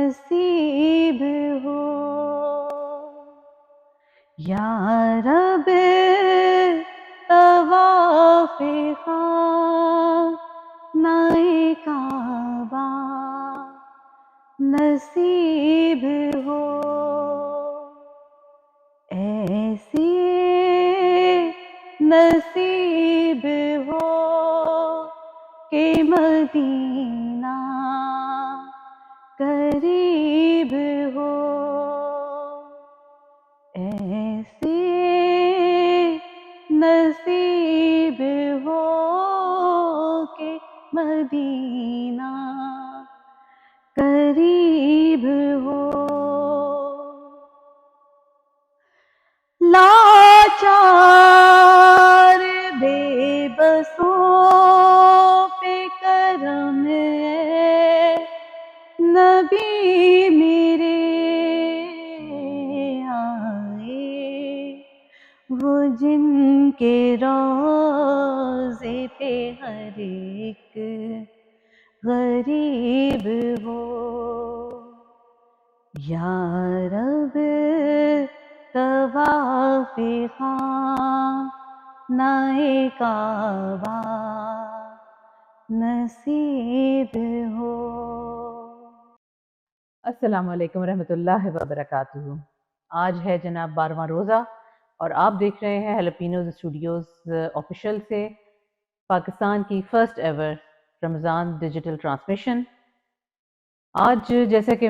نصیب ہو یا رب طواف خانہ کعبہ نصیب ہو ایسی نصیب ہو کہ مدینہ قریب ہو ایسی نصیب ہو کہ مدینہ قریب ہو لاچار بے بسوں پہ کرم ہے نبی میرے آئے وہ جن کے روضے پہ ہر ایک غریب ہو یا رب طواف خانہ کعبہ نصیب ہو۔ السلام علیکم ورحمۃ اللہ وبرکاتہ۔ آج ہے جناب 12واں روزہ اور آپ دیکھ رہے ہیں ہیلپینوز اسٹوڈیوز آفیشیل سے پاکستان کی فرسٹ ایور رمضان ڈیجیٹل ٹرانسمیشن۔ آج جیسا کہ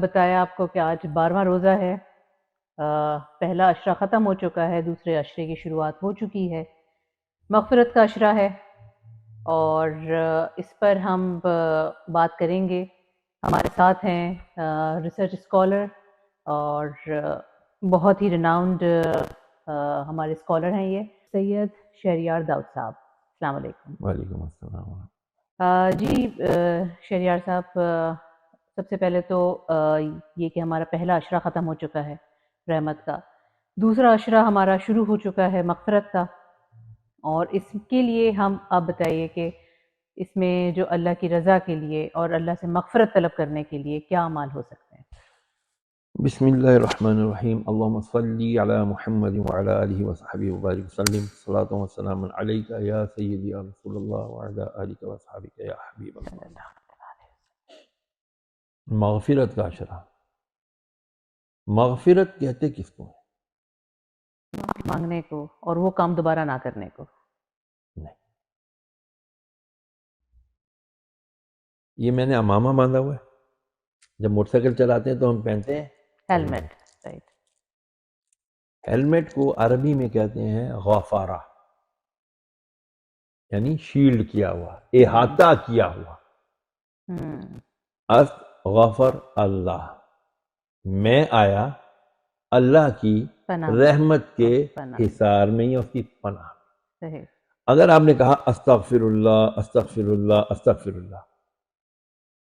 بتایا آپ کو کہ آج 12واں روزہ ہے، پہلا عشرہ ختم ہو چکا ہے، دوسرے عشرے کی شروعات ہو چکی ہے، مغفرت کا عشرہ ہے اور اس پر ہم بات کریں گے۔ ہمارے ساتھ ہیں ریسرچ اسکالر اور بہت ہی ریناؤنڈ ہمارے اسکالر ہیں یہ سید شہریار داؤد صاحب۔ السلام علیکم۔ وعلیکم السلام۔ جی شہریار صاحب، سب سے پہلے تو یہ کہ ہمارا پہلا عشرہ ختم ہو چکا ہے رحمت کا، دوسرا عشرہ ہمارا شروع ہو چکا ہے مغفرت کا، اور اس کے لیے ہم آپ بتائیے کہ اس میں جو اللہ کی رضا کے لیے اور اللہ سے مغفرت طلب کرنے کے لیے کیا اعمال ہو سکتے ہیں؟ بسم اللہ الرحمن الرحیم، اللہم صلی علی محمد وعلی آلہ وصحبہ وبارک وسلم، صلاۃ و سلام علیک یا سیدی یا رسول اللہ وعلی آلہ وصحبہ یا حبیب اللہ۔ مغفرت کا عشرہ، مغفرت کہتے کس کو ہے؟ مانگنے کو اور وہ کام دوبارہ نہ کرنے کو۔ نہیں، یہ میں نے امامہ باندھا ہوا ہے، جب موٹر سائیکل چلاتے ہیں تو ہم پہنتے ہیں ہیلمٹ، رائٹ۔ ہیلمٹ کو عربی میں کہتے ہیں غفارہ، یعنی شیلڈ کیا ہوا، احاطہ کیا ہوا۔ غفر اللہ، میں آیا اللہ کی پناہ، رحمت کے پناہ، حصار میں یا اس کی پناہ۔ صحیح۔ اگر آپ نے کہا استغفر اللہ استغفر اللہ استغفر اللہ،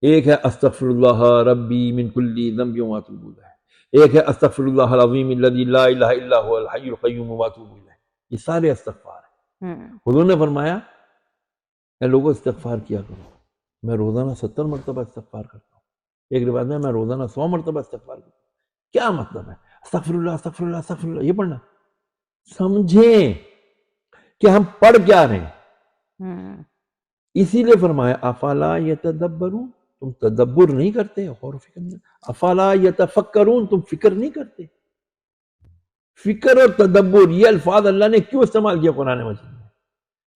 ایک ہے استغفر اللہ ربی من کل ذنب واتوب الیہ، ایک ہے استغفر اللہ العظیم الذی لا الہ الا هو الحی القیوم واتوب الیہ، یہ سارے استغفار ہیں۔ حضور نے فرمایا اے لوگوں استغفار کیا کرو، میں روزانہ 70 مرتبہ استغفار کرتا ہوں، ایک روایت میں روزانہ 100 مرتبہ استغفار کرتا ہوں۔ کیا مطلب ہے استغفر اللہ استغفر اللہ استغفر اللہ؟ یہ پڑھنا، سمجھیں کہ ہم پڑھ کیا رہے ہیں۔ اسی لیے فرمایا افلا یتدبرون، تم تدبر نہیں کرتے، غور و فکر نہیں، افلا یتفکرون، تم فکر نہیں کرتے۔ فکر اور تدبر یہ الفاظ اللہ نے کیوں استعمال کیا قرآن مجید میں؟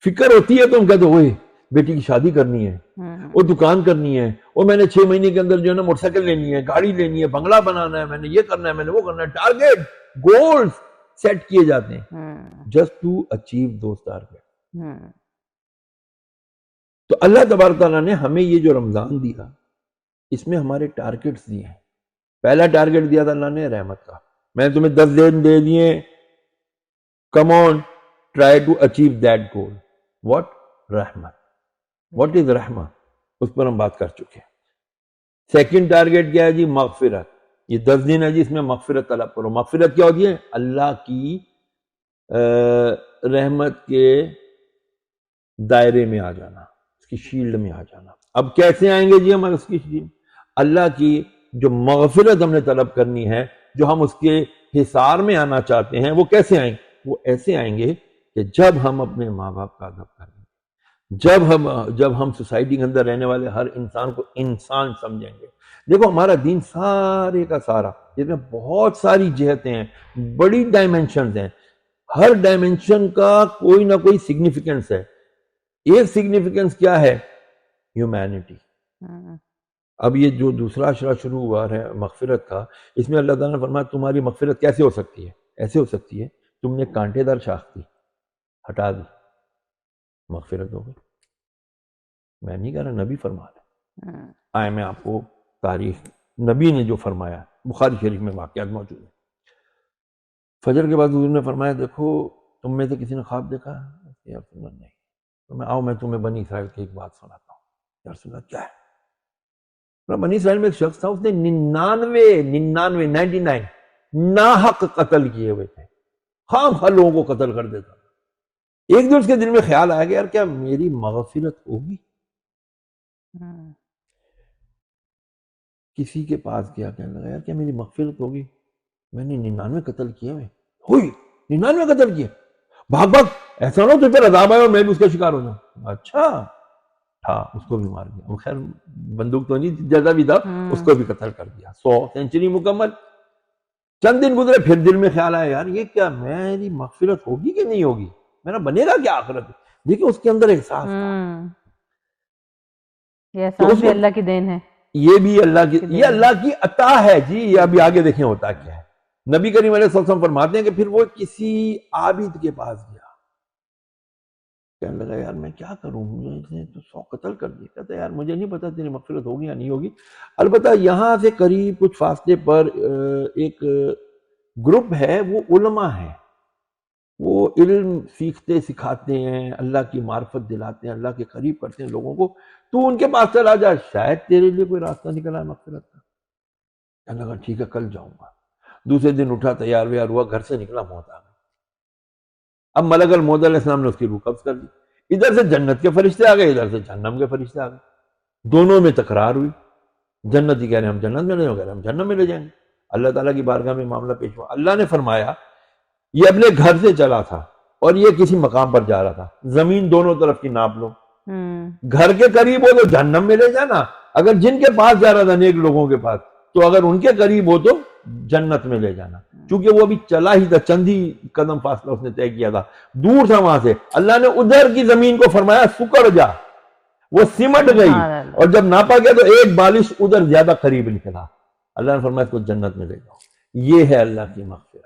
فکر ہوتی ہے تو ہم کہتے ہوئے بیٹی کی شادی کرنی ہے، وہ دکان کرنی ہے، وہ میں نے 6 مہینے کے اندر جو ہے نا موٹر سائیکل لینی ہے، گاڑی لینی ہے، بنگلہ بنانا ہے، میں نے یہ کرنا ہے، میں نے وہ کرنا ہے، ٹارگیٹ گولز سیٹ کیے جاتے ہیں just to achieve those target. تو اللہ تبارک تعالیٰ نے ہمیں یہ جو رمضان دیا اس میں ہمارے ٹارگیٹس دیے ہیں۔ پہلا ٹارگیٹ دیا تھا اللہ نے رحمت کا، میں نے تمہیں 10 دن دے دیے، come on try to achieve that goal. What? Rahmat. What is Rahmat? اس پر ہم بات کر چکے ہیں۔ سیکنڈ ٹارگیٹ کیا ہے جی؟ مغفرت۔ یہ 10 دن ہے جی، اس میں مغفرت طلب کرو۔ مغفرت کیا ہوتی ہے؟ اللہ کی رحمت کے دائرے میں آ جانا، اس کی شیلڈ میں آ جانا۔ اب کیسے آئیں گے جی ہم اس کی شیلڈ؟ اللہ کی جو مغفرت ہم نے طلب کرنی ہے، جو ہم اس کے حصار میں آنا چاہتے ہیں، وہ کیسے آئیں؟ وہ ایسے آئیں گے کہ جب ہم اپنے ماں باپ کا ادب کریں گے، جب ہم سوسائٹی کے اندر رہنے والے ہر انسان کو انسان سمجھیں گے۔ دیکھو ہمارا دین سارے کا سارا، جس میں بہت ساری جہتیں ہیں، بڑی ڈائمینشنز ہیں، ہر ڈائمینشن کا کوئی نہ کوئی سگنیفیکنس ہے۔ ایک سگنیفیکنس کیا ہے؟ ہیومینٹی۔ اب یہ جو دوسرا اشرا شروع ہوا ہے مغفرت کا، اس میں اللہ تعالیٰ نے فرمایا تمہاری مغفرت کیسے ہو سکتی ہے؟ ایسے ہو سکتی ہے تم نے کانٹے دار شاخ تھی، ہٹا دی، مغفرت ہو گئی۔ میں نہیں کہہ رہا، نبی فرما رہے آئے، میں آپ کو تاریخ نبی نے جو فرمایا، بخاری شریف میں واقعات موجود ہیں۔ فجر کے بعد حضور نے فرمایا دیکھو تم میں سے کسی نے خواب دیکھا؟ یا رسول اللہ نہیں۔ تو میں تمہیں بنی اسرائیل کی ایک بات سناتا ہوں۔ یا رسول اللہ کیا ہے؟ بنی اسرائیل میں ایک شخص تھا، اس نے 99 ناحق قتل کیے ہوئے تھے، خام خواہ لوگوں کو قتل کر دیتا تھا۔ ایک دن اس کے دل میں خیال آیا کہ یار کیا میری مغفرت ہوگی؟ کسی کے پاس گیا، کہنے لگا یار کیا میری مغفرت ہوگی؟ میں نے 99 قتل کیے ہوئے، ہوئی 99 قتل کیے، بھاگ بھاگ، ایسا نہ تجھ پر عذاب آئے اور میں بھی اس کا شکار ہو جاؤں۔ اچھا تھا، اس کو بھی مار دیا، خیر بندوق تو نہیں، جزا بھی تھا، اس کو بھی قتل کر دیا۔ 100 سینچری مکمل۔ چند دن گزرے، پھر دل میں خیال آیا یار یہ کیا میری مغفرت ہوگی کہ نہیں ہوگی، میرا بنے گا کیا آخرت؟ دیکھیں اس کے اندر احساس تھا، یہ احساس بھی اللہ کی دین ہے، یہ بھی اللہ کی، یہ اللہ کی عطا ہے جی۔ یہ ابھی آگے دیکھیں ہوتا کیا ہے۔ نبی کریم علیہ الصلوۃ والسلام فرماتے ہیں کہ پھر وہ کسی عابد کے پاس گیا، کہنے لگا یار میں کیا کروں، مجھے تو 100 قتل کر دیا۔ کہتا یار مجھے نہیں پتا تیری مغفرت ہوگی یا نہیں ہوگی، البتہ یہاں سے قریب کچھ فاصلے پر ایک گروپ ہے، وہ علماء ہیں، وہ علم سیکھتے سکھاتے ہیں، اللہ کی معرفت دلاتے ہیں، اللہ کے قریب کرتے ہیں لوگوں کو، تو ان کے پاس چلا جا، شاید تیرے لیے کوئی راستہ نکلا ہے مغفرت کا۔ کہنے لگا ٹھیک ہے کل جاؤں گا۔ دوسرے دن اٹھا، تیار ویار ہوا، گھر سے نکلا، موت آ گئی۔ اب ملک الموت علیہ السلام نے اس کی روح قبض کر دی، ادھر سے جنت کے فرشتے آ گئے، ادھر سے جہنم کے فرشتے آ گئے، دونوں میں تکرار ہوئی۔ جنتی کہہ رہے ہیں ہم جنت میں لے جائیں گے، کہہ رہے ہیں ہم جہنم میں لے جائیں گے۔ اللہ تعالیٰ کی بارگاہ میں معاملہ پیش ہوا، اللہ نے فرمایا یہ اپنے گھر سے چلا تھا اور یہ کسی مقام پر جا رہا تھا، زمین دونوں طرف کی ناپ لو، گھر کے قریب ہو تو جہنم میں لے جانا، اگر جن کے پاس جا رہا تھا نیک لوگوں کے پاس، تو اگر ان کے قریب ہو تو جنت میں لے جانا، چونکہ وہ ابھی چلا ہی تھا، چند ہی قدم فاصلہ اس نے طے کیا تھا، دور تھا وہاں سے۔ اللہ نے ادھر کی زمین کو فرمایا سکڑ جا، وہ سمٹ گئی، اور جب ناپا گیا تو ایک بالش ادھر زیادہ قریب نکلا۔ اللہ نے فرمایا اس کو جنت میں لے جاؤ۔ یہ ہے اللہ کی مغفرت،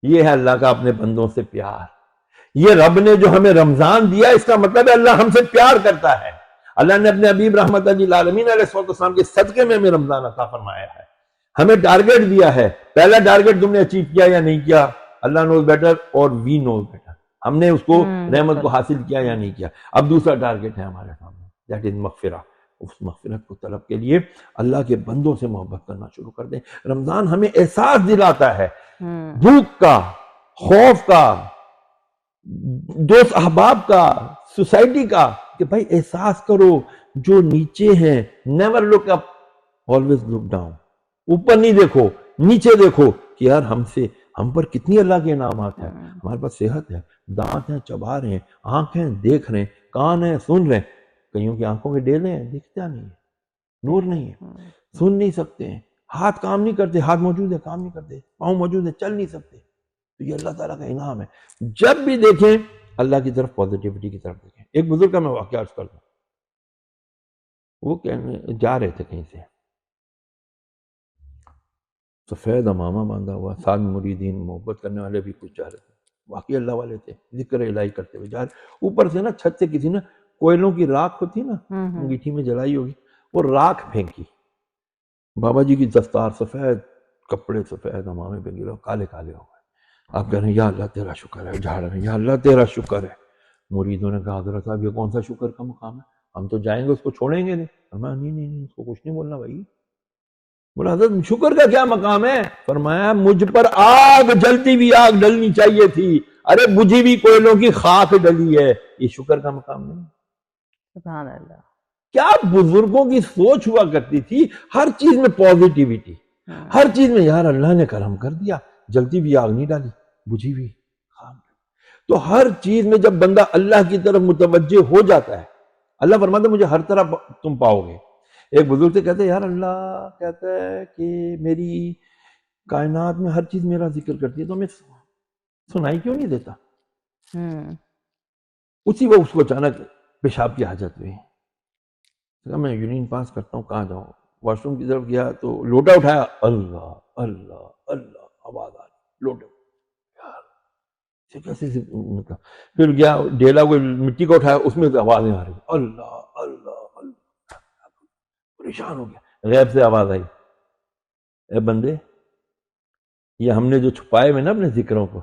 یہ ہے اللہ کا اپنے بندوں سے پیار۔ یہ رب نے جو ہمیں رمضان دیا، اس کا مطلب ہے اللہ ہم سے پیار کرتا ہے۔ اللہ نے اپنے حبیب رحمت للعالمین علیہ السلام کے صدقے میں ہمیں رمضان عطا فرمایا ہے، ہمیں ٹارگٹ دیا ہے۔ پہلا ٹارگٹ تم نے اچیو کیا یا نہیں کیا، اللہ نوز بیٹر اور وی نوز بیٹر، ہم نے اس کو رحمت کو حاصل کیا یا نہیں کیا۔ اب دوسرا ٹارگٹ ہے ہمارے سامنے، دیٹ از مغفرہ۔ اس مغفرت کو طلب کے لیے اللہ کے بندوں سے محبت کرنا شروع کر دیں۔ رمضان ہمیں احساس دلاتا ہے بھوک کا، خوف کا، دوست احباب کا، سوسائٹی کا، کہ بھائی احساس کرو جو نیچے ہیں، نیور لک اپ، آلویز لک ڈاؤن۔ اوپر نہیں دیکھو، نیچے دیکھو کہ یار ہم پر کتنی اللہ کے انعامات ہیں۔ ہمارے پاس صحت ہے، دانت ہیں چبا رہے ہیں، آنکھ ہیں دیکھ رہے ہیں، کان ہیں سن رہے ہیں۔ کئیوں کی آنکھوں کے ڈیلے ہیں، دکھتا نہیں ہے، نور نہیں ہے، سن نہیں سکتے ہیں، ہاتھ کام نہیں کرتے، ہاتھ موجود ہے کام نہیں کرتے، پاؤں موجود ہے چل نہیں سکتے۔ تو یہ اللہ تعالیٰ کا انعام ہے۔ جب بھی دیکھیں اللہ کی طرف، پازیٹیوٹی کی طرف دیکھیں۔ ایک بزرگ کا میں واقعہ عرض کر دوں، وہ جا رہے تھے کہیں سے، سفید امامہ باندھا ہوا، ساتھ مریدین محبت کرنے والے بھی کچھ جا رہے تھے، واقعی اللہ والے تھے، ذکر الہی کرتے ہوئے جا رہے۔ اوپر سے نا چھت سے کسی نے کوئلوں کی راکھ ہوتی نا، انگیٹھی میں جلائی ہوگی، وہ راکھ پھینکی۔ بابا جی کی دستار سفید، کپڑے سفید، امامے پہ گرے، کالے کالے ہو گئے۔ آپ کہہ رہے ہیں یا اللہ تیرا شکر ہے، جھاڑ رہے ہیں یا اللہ تیرا شکر ہے۔ مریدوں نے کہا حضرت صاحب یہ کون سا شکر کا مقام ہے، ہم تو جائیں گے اس کو چھوڑیں گے نہیں۔ فرمایا نہیں اس کو کچھ نہیں بولنا بھائی۔ بولا حضرت شکر کا کیا مقام ہے؟ فرمایا مجھ پر آگ جلتی ہوئی آگ ڈلنی چاہیے تھی، ارے بجھی ہوئی کوئلوں کی خاک ڈلی ہے، یہ شکر کا مقام نہیں۔ سبحان اللہ۔ کیا بزرگوں کی سوچ ہوا کرتی تھی، ہر چیز میں پازیٹیوٹی، ہر چیز میں یار اللہ نے کرم کر دیا، جلتی بھی آگ نہیں ڈالی، بجھی بھی خام۔ تو ہر چیز میں جب بندہ اللہ کی طرف متوجہ ہو جاتا ہے، اللہ فرماتا ہے مجھے ہر طرح تم پاؤ گے۔ ایک بزرگ سے کہتے ہیں یار اللہ کہتا ہے کہ میری کائنات میں ہر چیز میرا ذکر کرتی ہے تو میں سنائی کیوں نہیں دیتا؟ اسی وقت اس کو اچانک پیشاب کی حاجت ہوئی، کہا میں یورین پاس کرتا ہوں، کہاں جاؤں؟ واش روم کی طرف گیا تو لوٹا اٹھایا، اللہ اللہ اللہ آواز آ رہی، لوٹے کیسے مطلب، پھر گیا ڈھیلا کوئی مٹی کو اٹھایا، اس میں آوازیں آ رہی، اللہ اللہ اللہ، پریشان ہو گیا۔ غیب سے آواز آئی، اے بندے یہ ہم نے جو چھپائے ہوئے نا اپنے ذکروں کو،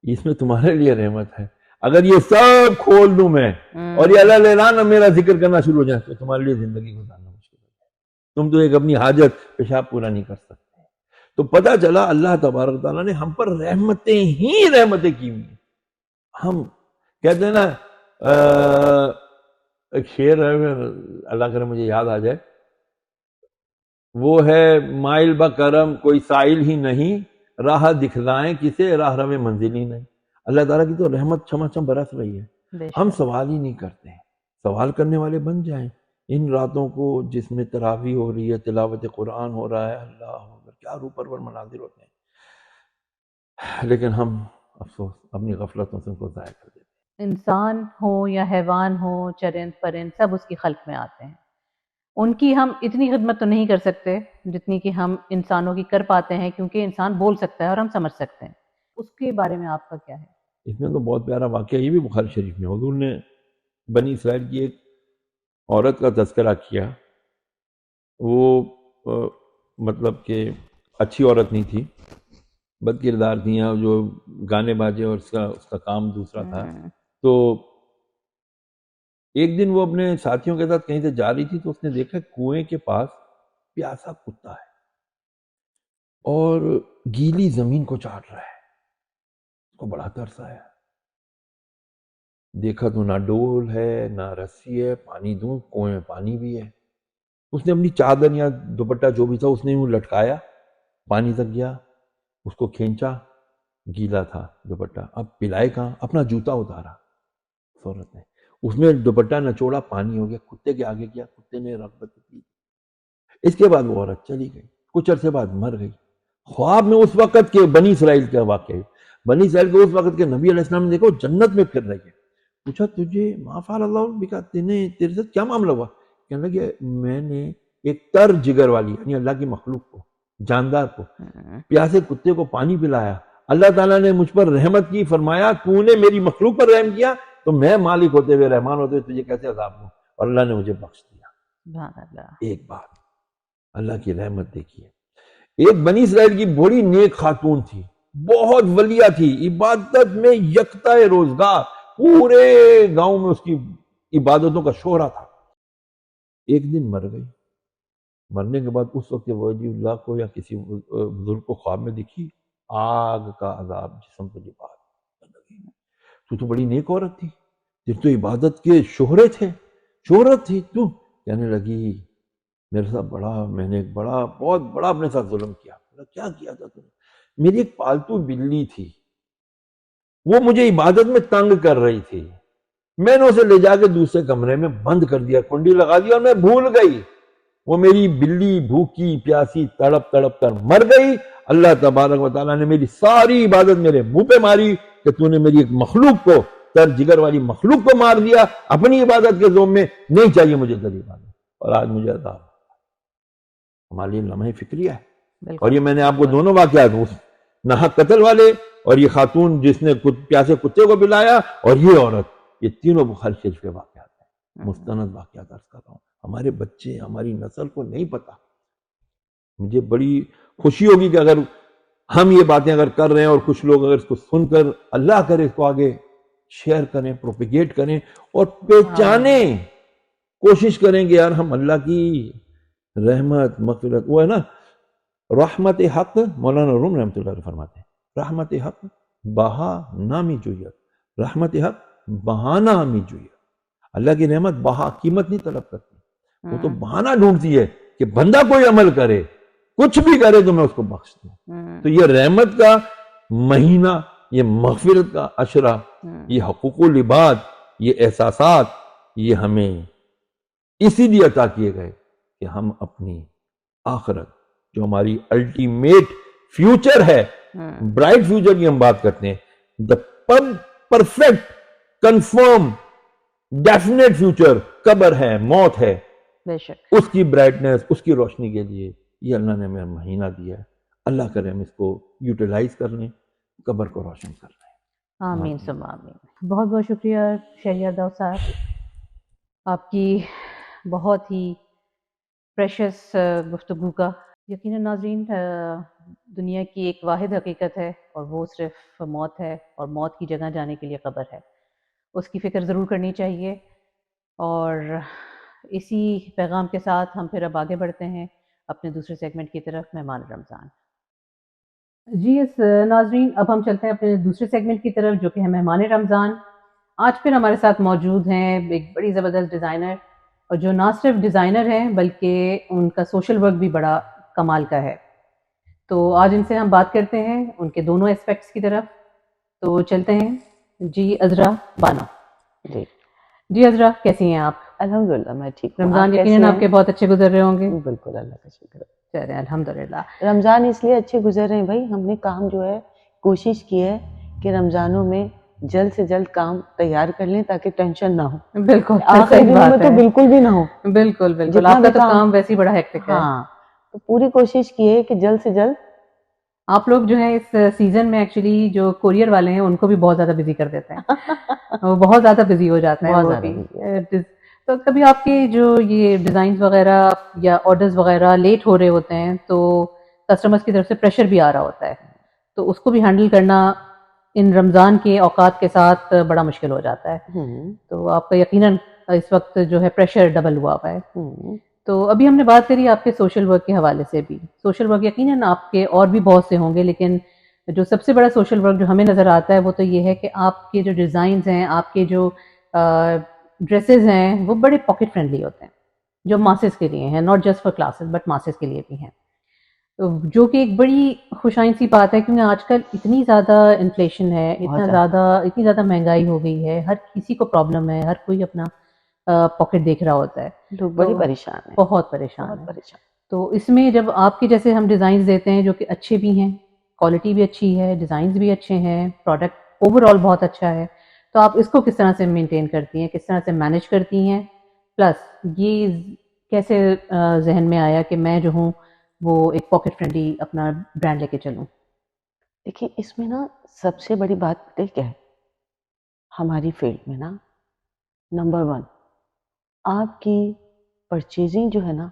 اس میں تمہارے لیے رحمت ہے، اگر یہ سب کھول دوں میں اور یہ اللہ اعلان میرا ذکر کرنا شروع ہو جائے تو تمہارے لیے زندگی گزارنا مشکل ہو جائے، تم تو ایک اپنی حاجت پیشاب پورا نہیں کر سکتے۔ تو پتہ چلا اللہ تبارک تعالیٰ نے ہم پر رحمتیں ہی رحمتیں کی ہوئی ہیں۔ ہم کہتے ہیں نا ایک شعر ہے، اللہ کرے مجھے یاد آ جائے، وہ ہے مائل با کرم کوئی سائل ہی نہیں، راہ دکھلائیں کسے راہ روے منزل ہی نہیں۔ اللہ تعالیٰ کی تو رحمت چھما چھم برس رہی ہے، ہم سوال ہی نہیں کرتے ہیں۔ سوال کرنے والے بن جائیں ان راتوں کو جس میں تراویح ہو رہی ہے، تلاوت قرآن ہو رہا ہے، اللہ اکبر، کیا روح پرور مناظر ہوتے ہیں، لیکن ہم افسوس اپنی غفلتوں سے ان کو ضائع کر دیتے ہیں۔ انسان ہو یا حیوان ہو، چرند پرند، سب اس کی خلق میں آتے ہیں۔ ان کی ہم اتنی خدمت تو نہیں کر سکتے جتنی کہ ہم انسانوں کی کر پاتے ہیں، کیونکہ انسان بول سکتا ہے اور ہم سمجھ سکتے ہیں۔ اس کے بارے میں آپ کا کیا ہے؟ اس میں تو بہت پیارا واقعہ یہ بھی بخاری شریف میں، حضور نے بنی اسرائیل کی ایک عورت کا تذکرہ کیا، وہ مطلب کہ اچھی عورت نہیں تھی، بد کردار تھیں، جو گانے باجے اور اس کا کام دوسرا تھا۔ تو ایک دن وہ اپنے ساتھیوں کے ساتھ کہیں سے جا رہی تھی تو اس نے دیکھا کنویں کے پاس پیاسا کتا ہے اور گیلی زمین کو چاٹ رہا ہے۔ اس کو بڑا ترس آیا، دیکھا تو نہ ڈول ہے نہ رسی ہے، پانی دوں، کنویں میں پانی بھی ہے۔ اس نے اپنی چادر یا دوپٹہ جو بھی تھا اس نے وہ لٹکایا، پانی تک گیا، اس کو کھینچا، گیلا تھا دوپٹہ، اب پلائے کہاں؟ اپنا جوتا اتارا عورت نے، اس میں دوپٹہ نچوڑا، پانی ہو گیا، کتے کے آگے کیا، کتے نے رغبت کی۔ اس کے بعد وہ عورت چلی گئی، کچھ عرصے بعد مر گئی۔ خواب میں اس وقت کے بنی اسرائیل کا واقعہ ہے، بنی اسرائیل کے اس وقت کے نبی علیہ السلام نے دیکھو جنت میں پھر رہی ہے، پوچھا تجھے ما فعل اللہ بکا، تیرے ساتھ کیا معاملہ ہوا؟ کہنے لگے میں نے ایک تر جگر والی یعنی اللہ کی مخلوق کو، جاندار کو، پیاسے کتے کو پانی پلایا، اللہ تعالیٰ نے مجھ پر رحمت کی، فرمایا تو نے میری مخلوق پر رحم کیا تو میں مالک ہوتے ہوئے رحمان ہوتے ہوئے تجھے کیسے عذاب دوں، اور اللہ نے مجھے بخش دیا۔ ایک بات اللہ کی رحمت دیکھیے۔ ایک بنی اسرائیل کی بڑی نیک خاتون تھی، بہت ولیہ تھی، عبادت میں یکتا روزگار، پورے گاؤں میں اس کی عبادتوں کا شہرہ تھا۔ ایک دن مر گئی، مرنے کے بعد اس وقت ولی اللہ کو یا کسی بزرگ کو خواب میں دکھی آگ کا عذاب جسم پہ لباس، تو بڑی نیک عورت تھی، تیرے تو عبادت کے شہرت تھی، تو کہنے لگی میرے ساتھ میں نے ایک بہت بڑا اپنے ساتھ ظلم کیا۔ کیا کیا تھا تم نے؟ میری ایک پالتو بلی تھی، وہ مجھے عبادت میں تنگ کر رہی تھی، میں نے اسے لے جا کے دوسرے کمرے میں بند کر دیا، کنڈی لگا دی، اور میں بھول گئی۔ وہ میری بلی بھوکی پیاسی تڑپ تڑپ کر مر گئی۔ اللہ تبارک و تعالیٰ نے میری ساری عبادت میرے منہ پہ ماری کہ تو نے میری ایک مخلوق کو، تر جگر والی مخلوق کو مار دیا اپنی عبادت کے زوم میں، نہیں چاہیے مجھے تیری عبادت، اور آج مجھے عذاب۔ ہمارے لیے لمحہ فکریہ ہے۔ اور یہ میں نے آپ کو دونوں واقعات، ناحق قتل والے اور یہ خاتون جس نے پیاسے کتے کو پلایا، اور یہ عورت، یہ تینوں بخاری شریف کے واقعات ہیں، مستند واقعات عرض کر رہا ہوں۔ ہمارے بچے، ہماری نسل کو نہیں پتا۔ مجھے بڑی خوشی ہوگی کہ اگر ہم یہ باتیں اگر کر رہے ہیں اور کچھ لوگ اگر اس کو سن کر اللہ کرے اس کو آگے شیئر کریں، پروپیگیٹ کریں اور پہچانیں، کوشش کریں کہ یار ہم اللہ کی رحمت مغفرت، وہ ہے نا رحمت حق، مولانا روم رحمۃ اللہ علیہ فرماتے ہیں رحمت حق بہا نامی جویت، رحمت حق بہانا ہمی جویت۔ اللہ کی رحمت بہا، قیمت نہیں طلب کرتی، وہ تو بہانہ ڈھونڈتی ہے کہ بندہ کوئی عمل کرے، کچھ بھی کرے تو میں اس کو بخش دوں. تو یہ رحمت کا مہینہ، یہ مغفرت کا عشرہ، یہ حقوق العباد، یہ احساسات، یہ ہمیں اسی لیے عطا کیے گئے کہ ہم اپنی آخرت، جو ہماری الٹیمیٹ فیوچر ہے، برائٹ فیوچر کی ہم بات کرتے ہیں، the perfect confirm definite future, قبر ہے، موت ہے، بے شک اس کی برائٹنس، اس کی روشنی کے لیے یہ اللہ نے ہمیں مہینہ دیا ہے. اللہ کرے ہم اس کو یوٹیلائز کر لیں، قبر کو روشن کر لیں. آمین ثم آمین. بہت بہت شکریہ شہریار داؤد صاحب آپ کی بہت ہی پریشس گفتگو کا. یقیناً ناظرین، دنیا کی ایک واحد حقیقت ہے اور وہ صرف موت ہے، اور موت کی جگہ جانے کے لیے قبر ہے. اس کی فکر ضرور کرنی چاہیے. اور اسی پیغام کے ساتھ ہم پھر اب آگے بڑھتے ہیں اپنے دوسرے سیگمنٹ کی طرف، مہمان رمضان. جی یس ناظرین، اب ہم چلتے ہیں اپنے دوسرے سیگمنٹ کی طرف جو کہ ہے مہمان رمضان. آج پھر ہمارے ساتھ موجود ہیں ایک بڑی زبردست ڈیزائنر، اور جو نہ صرف ڈیزائنر ہیں بلکہ ان کا سوشل ورک بھی بڑا کمال کا ہے. تو آج ان سے ہم بات کرتے ہیں ان کے دونوں اسپیکٹس کی طرف. تو چلتے ہیں. جی عذرا بانو. جی عذرا، کیسی ہیں آپ؟ الحمدللہ میں ٹھیک ہوں. رمضان یقیناً آپ کے بہت اچھے گزر رہے ہوں گے. بالکل، اللہ کا شکر ہے. چلیں الحمدللہ. رمضان اس لیے اچھے گزر رہے ہیں بھائی، ہم نے کام جو ہے کوشش کی ہے کہ رمضانوں میں جلد سے جلد کام تیار کر لیں تاکہ ٹینشن نہ ہو. بالکل آخری دنوں میں تو بالکل بھی نہ ہو. بالکل بالکل، آپ کا تو کام ویسے ہی بڑا ہیکٹک ہے. ہاں، تو پوری کوشش کی ہے کہ جلد سے جلد. آپ لوگ جو ہیں اس سیزن میں ایکچولی جو کوریئر والے ہیں ان کو بھی بہت زیادہ بزی کر دیتے ہیں. وہ بہت زیادہ بزی ہو جاتے ہیں وہ بھی. تو کبھی آپ کے جو یہ ڈیزائنز وغیرہ یا آرڈرز وغیرہ لیٹ ہو رہے ہوتے ہیں تو کسٹمرز کی طرف سے پریشر بھی آ رہا ہوتا ہے، تو اس کو بھی ہینڈل کرنا ان رمضان کے اوقات کے ساتھ بڑا مشکل ہو جاتا ہے. تو آپ کا یقیناً اس وقت جو ہے پریشر ڈبل ہوا ہے. تو ابھی ہم نے بات کری آپ کے سوشل ورک کے حوالے سے بھی. سوشل ورک یقیناً آپ کے اور بھی بہت سے ہوں گے، لیکن جو سب سے بڑا سوشل ورک جو ہمیں نظر آتا ہے وہ تو یہ ہے کہ آپ کے جو ڈیزائنز ہیں، آپ کے جو ڈریسز ہیں، وہ بڑے پاکٹ فرینڈلی ہوتے ہیں، جو ماسز کے لیے ہیں، not just for classes but masses کے لیے بھی ہیں. جو کہ ایک بڑی خوشائن سی بات ہے، کیونکہ آج کل اتنی زیادہ انفلیشن ہے، اتنی زیادہ مہنگائی ہو گئی ہے، ہر کسی کو پرابلم ہے، ہر کوئی اپنا پاکٹ دیکھ رہا ہوتا ہے. لوگ بڑی پریشان ہیں، بہت پریشان. تو اس میں جب آپ کے جیسے ہم ڈیزائنز دیتے ہیں جو کہ اچھے بھی ہیں، کوالٹی بھی اچھی ہے، ڈیزائنز بھی اچھے ہیں، پروڈکٹ اوور آل بہت اچھا ہے، تو آپ اس کو کس طرح سے مینٹین کرتی ہیں، کس طرح سے مینیج کرتی ہیں؟ پلس یہ کیسے ذہن میں آیا کہ میں جو ہوں وہ ایک پاکٹ فرینڈلی اپنا برانڈ لے کے چلوں؟ دیکھیے اس میں نا سب سے بڑی بات کیا ہے ہماری فیلڈ میں نا، نمبر 1 آپ کی پرچیزنگ جو ہے نا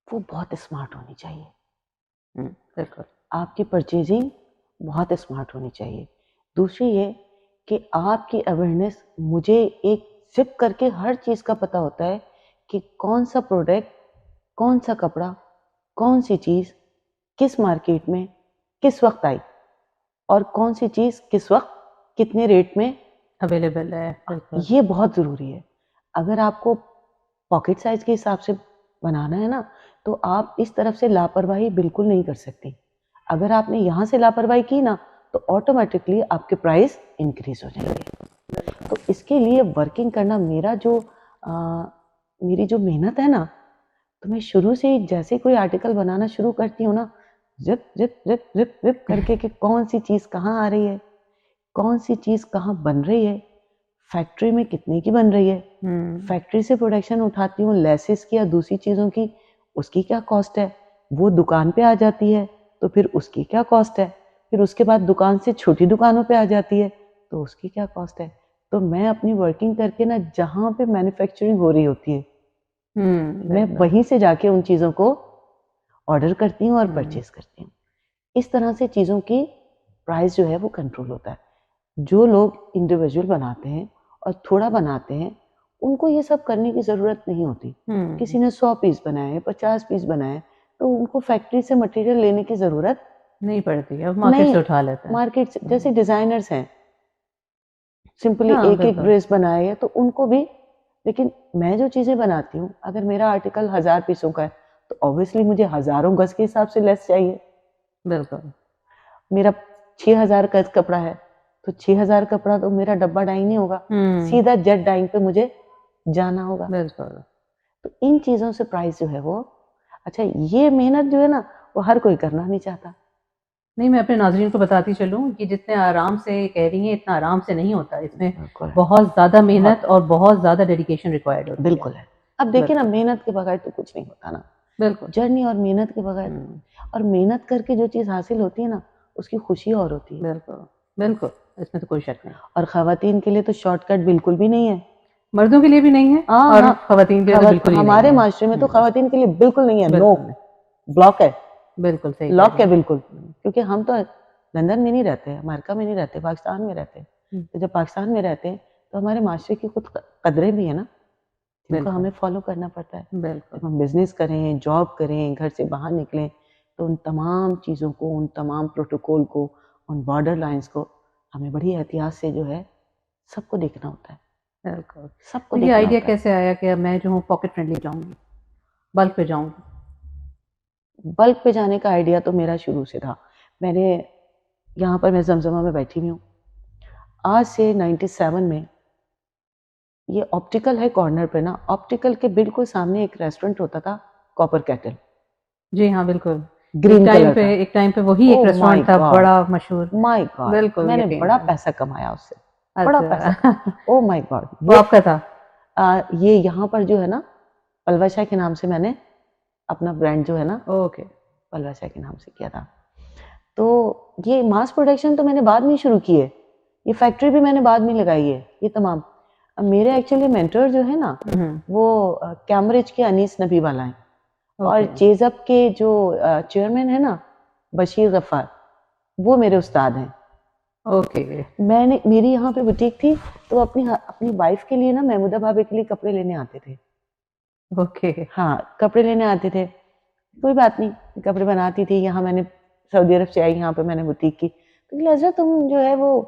وہ بہت اسمارٹ ہونی چاہیے. بالکل، آپ کی پرچیزنگ بہت اسمارٹ ہونی چاہیے. دوسری یہ کہ آپ کی اویئرنیس، مجھے ایک زپ کر کے ہر چیز کا پتہ ہوتا ہے کہ کون سا پروڈکٹ، کون سا کپڑا، کون سی چیز کس مارکیٹ میں کس وقت آئی اور کون سی چیز کس وقت کتنے ریٹ میں اویلیبل ہے. یہ بہت ضروری ہے. اگر آپ کو پاکٹ سائز کے حساب سے بنانا ہے نا تو آپ اس طرف سے لاپرواہی بالکل نہیں کر سکتی. اگر آپ نے یہاں سے لاپرواہی کی نا تو آٹومیٹکلی آپ کے پرائس انکریز ہو جائیں گے. تو اس کے لیے ورکنگ کرنا میری جو محنت ہے نا، تو میں شروع سے ہی جیسے کوئی آرٹیکل بنانا شروع کرتی ہوں نا، zip zip zip zip zip کر کے کہ کون سی چیز کہاں آ رہی ہے، کون سی چیز کہاں بن رہی ہے، فیکٹری میں کتنے کی بن رہی ہے، فیکٹری سے پروڈکشن اٹھاتی ہوں لیسز کی یا دوسری چیزوں کی، اس کی کیا کاسٹ ہے، وہ دکان پہ آ جاتی ہے تو پھر اس کی کیا کاسٹ ہے، پھر اس کے بعد دکان سے چھوٹی دکانوں پہ آ جاتی ہے تو اس کی کیا کاسٹ ہے. تو میں اپنی ورکنگ کر کے نا جہاں پہ مینوفیکچرنگ ہو رہی ہوتی ہے میں وہیں سے جا کے ان چیزوں کو آرڈر کرتی ہوں اور پرچیز کرتی ہوں. اس طرح سے چیزوں کی پرائس جو ہے وہ کنٹرول ہوتا ہے. جو لوگ انڈیویجول بناتے ہیں اور تھوڑا بناتے ہیں ان کو یہ سب کرنے کی ضرورت نہیں ہوتی. کسی نے 100 پیس بنائے، 50 پیس بنائے تو ان کو فیکٹری سے مٹیریل لینے کی ضرورت نہیں پڑتی، اب مارکیٹ سے اٹھا لیتے ہیں. مارکیٹ سے جیسے ڈیزائنرز ہیں، سمپلی ایک ایک ڈریس بنائے تو ان کو بھی لیکن میں جو چیزیں بناتی ہوں اگر میرا آرٹیکل 1000 پیسوں کا ہے تو اوبیسلی مجھے ہزاروں گز کے حساب سے لیس چاہیے. بالکل. میرا 6000 گز کپڑا ہے تو 6000 کپڑا تو میرا ڈبہ ڈائنگ نہیں ہوگا, سیدھا جیٹ ڈائنگ پہ مجھے جانا ہوگا. بالکل. تو ان چیزوں سے پرائز جو ہے وہ اچھا, یہ محنت جو ہے نا وہ ہر کوئی کرنا نہیں چاہتا. نہیں, میں اپنے ناظرین کو بتاتی چلوں کہ جتنے آرام سے کہہ رہی ہیں اتنا آرام سے نہیں ہوتا, اس میں بالکل بہت زیادہ محنت اور بہت زیادہ ڈیڈیکیشن ریکوائرڈ ہوتی ہے. بالکل ہے. اب دیکھیں نا, محنت کے بغیر تو کچھ نہیں ہوتا نا, بالکل. جرنی اور محنت کے بغیر. اور محنت کر کے جو چیز حاصل ہوتی ہے نا اس کی خوشی اور ہوتی ہے. بالکل بالکل, اس میں تو کوئی شک نہیں. اور خواتین کے لیے تو شارٹ کٹ بالکل بھی نہیں ہے, مردوں کے لیے بھی نہیں ہے اور خواتین کے لیے تو بالکل ہی نہیں ہے. ہمارے معاشرے میں تو خواتین کے لیے بالکل نہیں ہے, نو, بلاک ہے. بالکل صحیح, لاک ہے بالکل. کیونکہ ہم تو لندن میں نہیں رہتے, امریکہ میں نہیں رہتے, پاکستان میں رہتے. تو جب پاکستان میں رہتے ہیں تو ہمارے معاشرے کی خود قدریں بھی ہیں نا جن کو ہمیں فالو کرنا پڑتا ہے. بالکل. جب ہم بزنس کریں, جاب کریں, گھر سے باہر نکلیں تو ان تمام چیزوں کو, ان تمام پروٹوکول کو, ان بارڈر لائنز کو ہمیں بڑی احتیاط سے جو ہے سب کو دیکھنا ہوتا ہے. بالکل. سب کو یہ دیکھنا آئیڈیا ہوتا ہے. کیسے آیا کہ میں جو ہوں پاکٹ فرینڈلی جاؤں گی, بلک پہ جاؤں گی؟ بلک پہ جانے کا آئیڈیا تو میرا شروع سے تھا. میں نے یہاں پر میں زمزمہ میں بیٹھی ہوئی ہوں, آج سے 97 میں یہ آپٹیکل ہے کارنر پہ نا, آپٹیکل کے بالکل سامنے ایک ریسٹورنٹ ہوتا تھا کاپر کیٹل. جی ہاں بالکل. گرین کلر کا. ایک ٹائم پہ وہی ایک ریسٹورینٹ تھا بڑا مشہور. مائی گاڈ, بالکل, میں نے بڑا پیسہ کمایا اس سے, بڑا پیسہ. او مائی گاڈ, وہ آپ کا تھا؟ یہ یہاں پر جو ہے نا پلوا شاہ کے نام سے میں نے اپنا برانڈ جو ہے نا اوکے پلوا شاہ کے نام سے کیا تھا. تو یہ ماس پروڈکشن تو میں نے بعد میں شروع کی ہے, یہ فیکٹری بھی میں نے بعد میں لگائی ہے. یہ تمام میرے ایکچولی مینٹر جو ہے نا وہ کیمبرج کے انیس نبی والا ہیں, اور چیزب کے جو چیئرمین ہے نا بشیر غفار, وہ میرے استاد ہیں. اوکے. میں نے, میری یہاں پہ بوٹیک تھی تو اپنی وائف کے لیے نا محمودہ بھابی کے لیے کپڑے لینے آتے تھے. اوکے. ہاں کپڑے لینے آتے تھے, کوئی بات نہیں, کپڑے بناتی تھی. یہاں میں نے سعودی عرب سے آئی, یہاں پہ میں نے بوٹیک کی. تو حضرت تم جو ہے وہ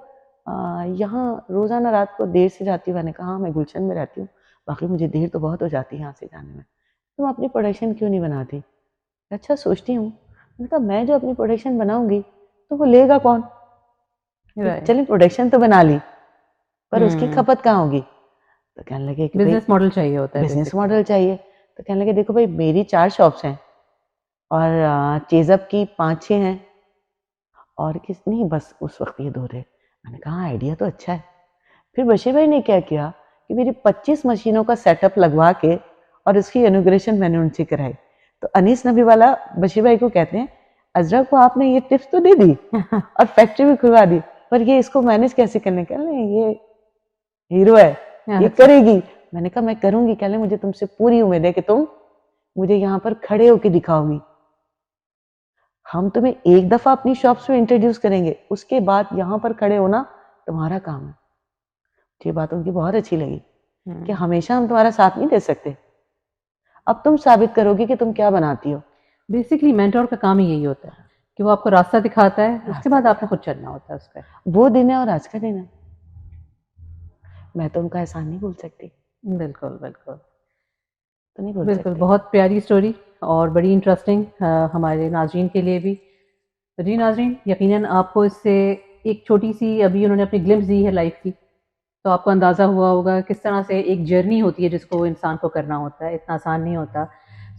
یہاں روزانہ رات کو دیر سے جاتی ہو؟ میں نے کہا ہاں میں گلشن میں رہتی ہوں, باقی مجھے دیر تو بہت ہو جاتی ہے یہاں سے جانے میں, تم اپنی پروڈکشن کیوں نہیں بناتی؟ اچھا سوچتی ہوں. میں نے کہا میں جو اپنی پروڈکشن بناؤں گی تو وہ لے گا کون؟ چلیں پروڈکشن تو بنا لی پر اس کی کھپت کہاں ہوگی؟ تو کہنے لگے کہ بزنس ماڈل چاہیے ہوتا ہے, بزنس ماڈل چاہیے. تو کہنے لگے دیکھو بھائی میری 4 شاپس ہیں اور چیزب کی 5-6 ہیں, اور کس نہیں, بس اس وقت یہ 2 تھے. میں نے کہا آئیڈیا تو اچھا ہے. پھر بشیر بھائی نے کیا کیا کہ میری 25 مشینوں کا سیٹ اپ لگوا کے اور اس کی انوگریشن میں نے ان سے کرائی. تو انیس نبی والا بشیر بھائی کو کہتے ہیں عذرا کو آپ نے یہ ٹپس تو دے دی اور فیکٹری بھی کھلوا دی, پر یہ اس کو مینج کیسے کرنے کا؟ یہ ہیرو ہے, یہ کرے گی. میں نے کہا میں کروں گی. کہنے مجھے تم سے پوری امید ہے کہ تم مجھے یہاں پر کھڑے ہو کے دکھاؤ گی. ہم تمہیں ایک دفعہ اپنی شاپس میں انٹروڈیوس کریں گے, اس کے بعد یہاں پر کھڑے ہونا تمہارا کام ہے. یہ بات ان کی بہت اچھی لگی کہ ہمیشہ ہم تمہارا ساتھ نہیں دے سکتے, اب تم ثابت کرو گی کہ تم کیا بناتی ہو. بیسکلی مینٹور کا کام ہی یہی ہوتا ہے کہ وہ آپ کو راستہ دکھاتا ہے, اس کے بعد آپ نے خود چلنا ہوتا ہے اس پہ. وہ دن ہے اور آج کا دن ہے, میں تو ان کا احسان نہیں بھول سکتی. بالکل بالکل تو نہیں بھول بالکل. سکتی. بہت پیاری سٹوری اور بڑی انٹرسٹنگ ہمارے ناظرین کے لیے بھی. جی ناظرین, یقیناً آپ کو اس سے ایک چھوٹی سی ابھی انہوں نے اپنی گلمس دی ہے لائف کی, تو آپ کو اندازہ ہوا ہوگا کس طرح سے ایک جرنی ہوتی ہے جس کو انسان کو کرنا ہوتا ہے, اتنا آسان نہیں ہوتا.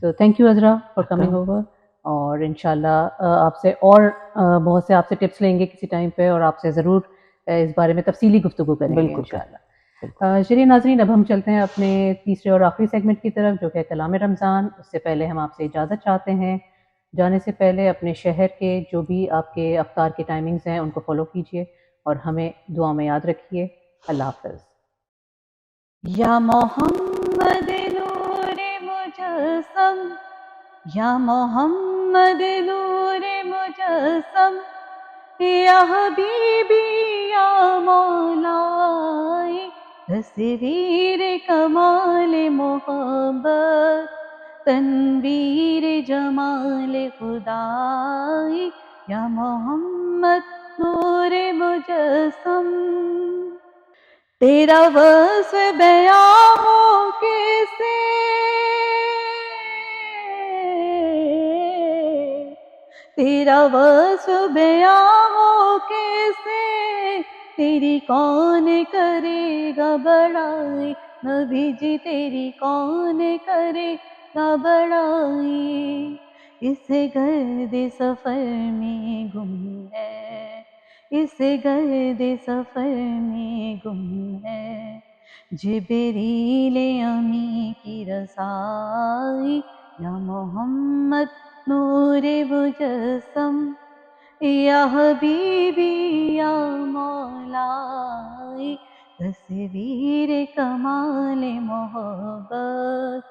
تو thank you Azra for coming over, اور انشاءاللہ آپ سے اور بہت سے آپ سے ٹپس لیں گے کسی ٹائم پہ, اور آپ سے ضرور اس بارے میں تفصیلی گفتگو کریں گے انشاءاللہ. چلیے ناظرین, اب ہم چلتے ہیں اپنے تیسرے اور آخری سیگمنٹ کی طرف جو کہ کلام رمضان. اس سے پہلے ہم آپ سے اجازت چاہتے ہیں. جانے سے پہلے اپنے شہر کے جو بھی آپ کے افطار کے ٹائمنگز ہیں ان کو فالو کیجیے اور ہمیں دعا میں یاد رکھیے. اللہ حافظ. یا محمد نور مجسم, یا محمد نور مجسم, یا حبیبی یا مولائی, تصویر کمال محبت, تنویر جمال خدائی, یا محمد نور مجسم. تیرا وصف بیان ہو کیسے، تیرا وصف بیان ہو کیسے، تیری کون کرے گا بڑائی، نبی جی تیری کون کرے گا بڑائی. اس گرد سفر میں گم ہے، اس گرد سفر میں گم ہے، جبریل امی کی رسائی، یا محمد نور مجسم، یا حبیبی یا مولائی، تصویر کمال محبت،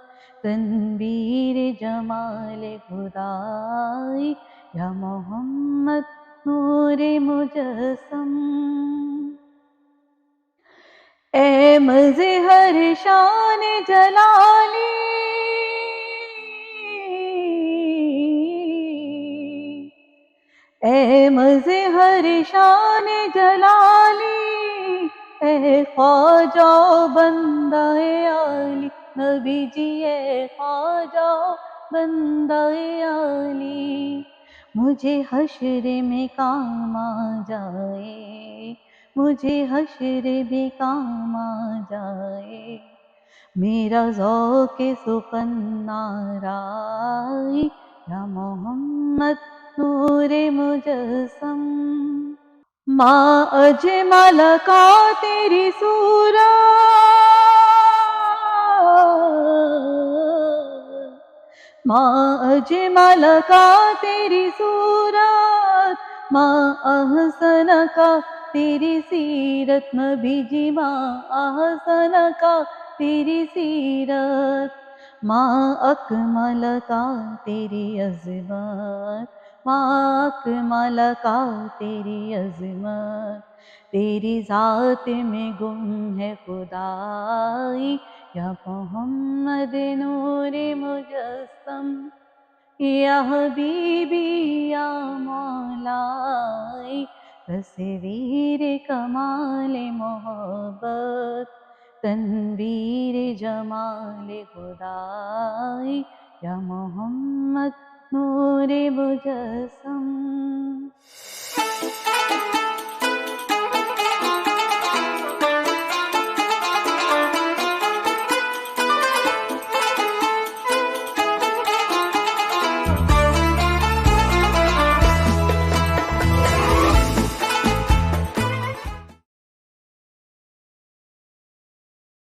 تنویر جمال خدائی، یا محمد نور مجسم. اے مظہر شان جلالی، اے مظہر شان جلالی، اے خواجہ بندہ عالی، نبی جی اے خواجہ بندہ عالی. مجھے حشر میں کام آ جائے، مجھے حشر میں کام آ جائے، میرا ذوق سخن نارائی، یا محمد نور مجسم. ماں اجمل کا تیری صورت، ماں اجمل کا تیری صورت، ماں احسن کا تیری سیرت، نبی جی ماں احسن کا تیری سیرت، ماں اکمل کا تیری عظمت، ماں اکمل کا تیری عظمت، تیری ذات میں گم ہے خدائی، یا محمد نور مجسم، یا حبیبی یا مولائی، تصویر کمال محبت، تنویر جمال خدائی، یا محمد نور مجسم.